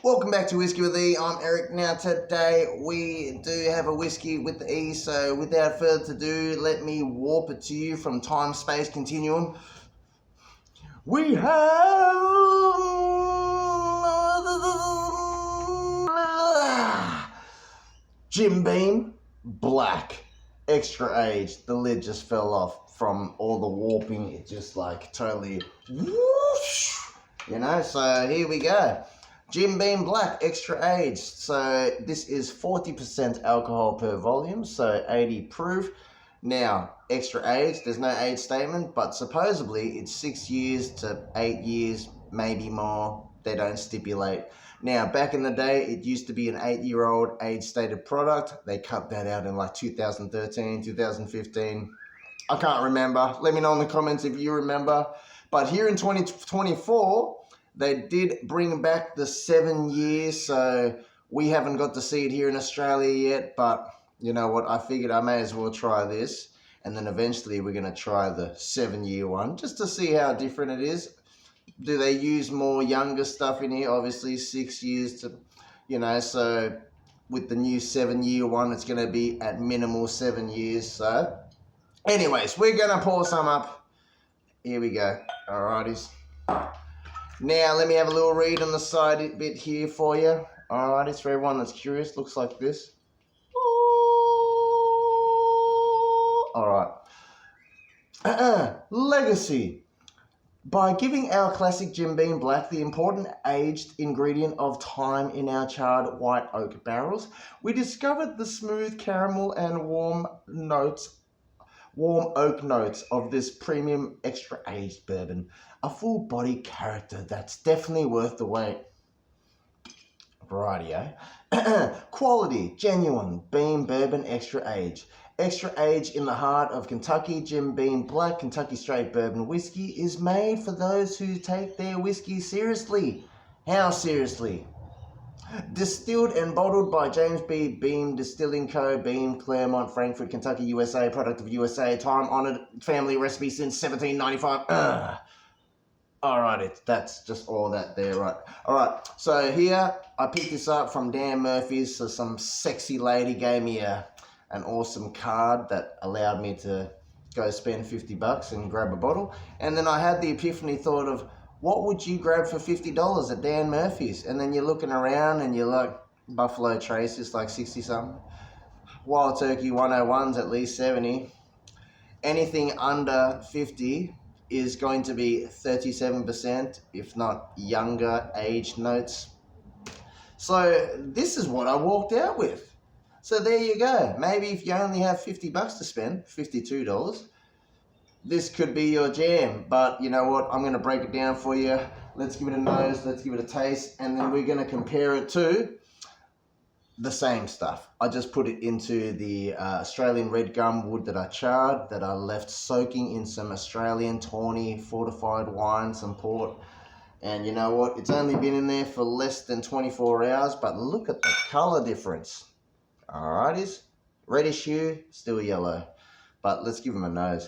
Welcome back to Whiskey with E. I'm Eric. Now today we do have a whiskey with the E, so without further ado, let me warp it to you from time-space continuum. We have Jim Beam Black Extra Age. The lid just fell off from all the warping. It just like totally whoosh, so here we go. Jim Beam Black Extra Aged. So this is 40% alcohol per volume, so 80 proof. Now, extra aged, there's no age statement, but supposedly it's 6 years to 8 years, maybe more. They don't stipulate. Now, back in the day, it used to be an 8-year-old age stated product. They cut that out in like 2013, 2015. I can't remember. Let me know in the comments if you remember. But here in 2024, they did bring back the 7 years, so we haven't got to see it here in Australia yet, but you know what, I figured I may as well try this, and then eventually we're going to try the 7-year one, just to see how different it is. Do they use more younger stuff in here? Obviously 6 years to, so with the new 7-year one, it's going to be at minimal 7 years, so anyways, we're going to pour some up. Here we go. Alrighties. Now, let me have a little read on the side bit here for you. Alright, it's for everyone that's curious. Looks like this. Alright. Legacy. By giving our classic Jim Beam Black the important aged ingredient of time in our charred white oak barrels, we discovered the smooth caramel and warm oak notes of this premium extra aged bourbon. A full body character that's definitely worth the wait. Rightio. Quality, genuine, Beam Bourbon Extra Age. Extra Age in the heart of Kentucky. Jim Beam Black Kentucky Straight Bourbon Whiskey is made for those who take their whiskey seriously. How seriously? Distilled and bottled by James B. Beam Distilling Co., Beam, Claremont, Frankfort, Kentucky, USA. Product of USA. Time-honored family recipe since 1795. Alright, that's just all that there, right? Alright, so here, I picked this up from Dan Murphy's. So some sexy lady gave me an awesome card that allowed me to go spend $50 and grab a bottle. And then I had the epiphany thought of, what would you grab for $50 at Dan Murphy's? And then you're looking around and you're like, Buffalo Trace is like 60 something. Wild Turkey 101's at least 70. Anything under 50 is going to be 37%, if not younger age notes. So this is what I walked out with. So there you go. Maybe if you only have $50 to spend, $52, this could be your jam. But you know what? I'm going to break it down for you. Let's give it a nose. Let's give it a taste. And then we're going to compare it to the same stuff. I just put it into the Australian red gum wood that I charred, that I left soaking in some Australian tawny fortified wine, some port. And you know what? It's only been in there for less than 24 hours, but look at the color difference. Alrighties. Reddish hue, still yellow. But let's give them a nose.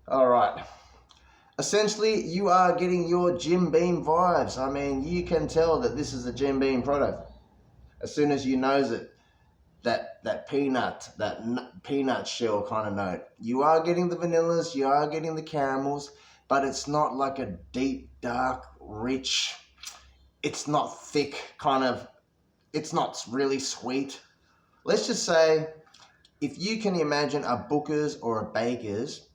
Alright. Essentially, you are getting your Jim Beam vibes. I mean, you can tell that this is a Jim Beam product. As soon as you nose it, that peanut shell kind of note. You are getting the vanillas, you are getting the caramels, but it's not like a deep, dark, rich, it's not thick kind of, it's not really sweet. Let's just say, if you can imagine a Booker's or a Baker's,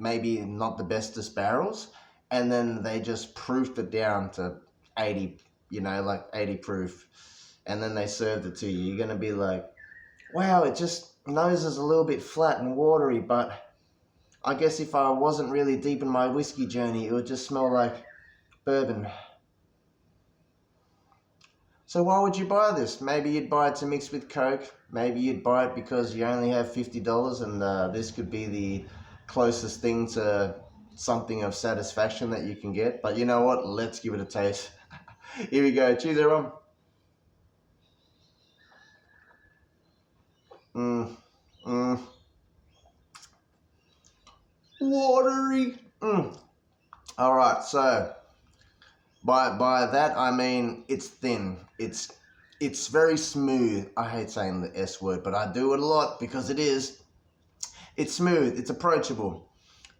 maybe not the bestest barrels, and then they just proofed it down to 80, like 80 proof, and then they served it to you. You're going to be like, wow, it just noses a little bit flat and watery, but I guess if I wasn't really deep in my whiskey journey, it would just smell like bourbon. So why would you buy this? Maybe you'd buy it to mix with Coke. Maybe you'd buy it because you only have $50 and this could be the closest thing to something of satisfaction that you can get. But you know what? Let's give it a taste. Here we go. Cheers, everyone. Watery. All right, so By that I mean it's thin. It's very smooth. I hate saying the S word, but I do it a lot because it is. It's smooth. It's approachable.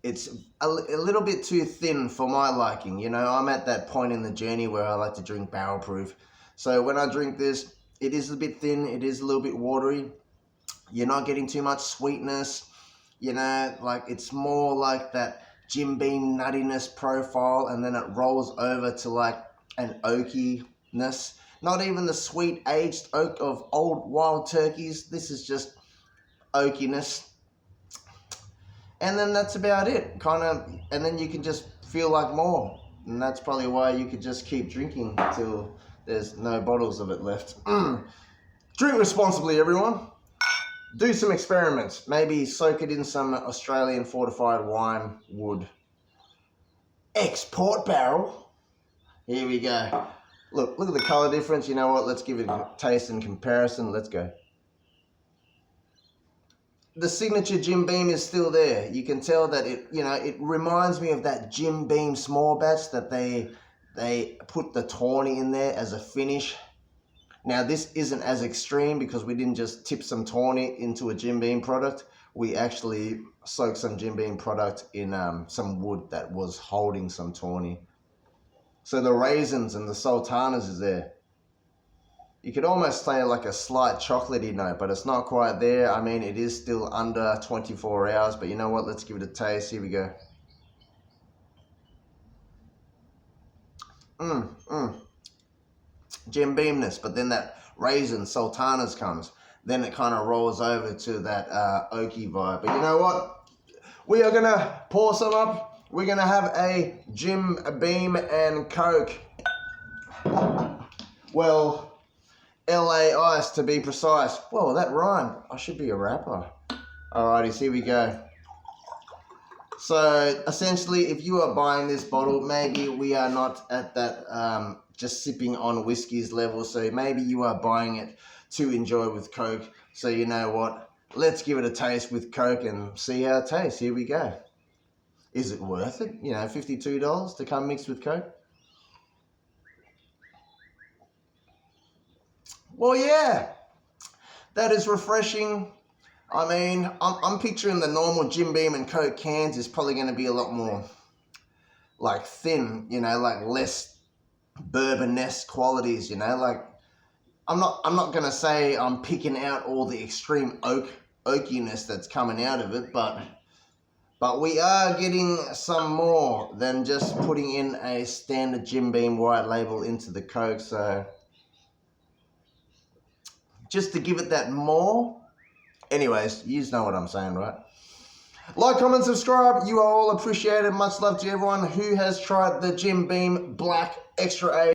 It's a little bit too thin for my liking. You know, I'm at that point in the journey where I like to drink barrel proof. So when I drink this, it is a bit thin. It is a little bit watery. You're not getting too much sweetness. You know, like it's more like that Jim Beam nuttiness profile, and then it rolls over to like an oakiness. Not even the sweet aged oak of old wild turkeys. This is just oakiness. And then that's about it, kind of, and then you can just feel like more. And that's probably why you could just keep drinking till there's no bottles of it left. Drink responsibly, everyone. Do some experiments. Maybe soak it in some Australian fortified wine wood. Export barrel. Here we go. Look at the color difference. You know what? Let's give it a taste and comparison. Let's go. The signature Jim Beam is still there. You can tell that it reminds me of that Jim Beam small batch that they put the tawny in there as a finish. Now this isn't as extreme because we didn't just tip some tawny into a Jim Beam product. We actually soaked some Jim Beam product in some wood that was holding some tawny. So the raisins and the sultanas is there. You could almost say like a slight chocolatey note, but it's not quite there. I mean, it is still under 24 hours, but you know what? Let's give it a taste. Here we go. Jim Beamness, but then that raisin sultanas comes. Then it kind of rolls over to that oaky vibe. But you know what? We are going to pour some up. We're going to have a Jim Beam and Coke. Well, LA Ice to be precise. Whoa, that rhymed. I should be a rapper. Alrighty, here we go. So essentially, if you are buying this bottle, maybe we are not at that just sipping on whiskies level. So maybe you are buying it to enjoy with Coke. So you know what? Let's give it a taste with Coke and see how it tastes. Here we go. Is it worth it? You know, $52 to come mixed with Coke? Well, yeah, that is refreshing. I mean, I'm picturing the normal Jim Beam and Coke cans is probably going to be a lot more like thin, you know, like less bourbon-esque qualities, you know, like I'm not going to say I'm picking out all the extreme oakiness that's coming out of it, but we are getting some more than just putting in a standard Jim Beam white label into the Coke, so just to give it that more. Anyways, you know what I'm saying, right? Like, comment, subscribe. You are all appreciated. Much love to everyone who has tried the Jim Beam Black Extra A.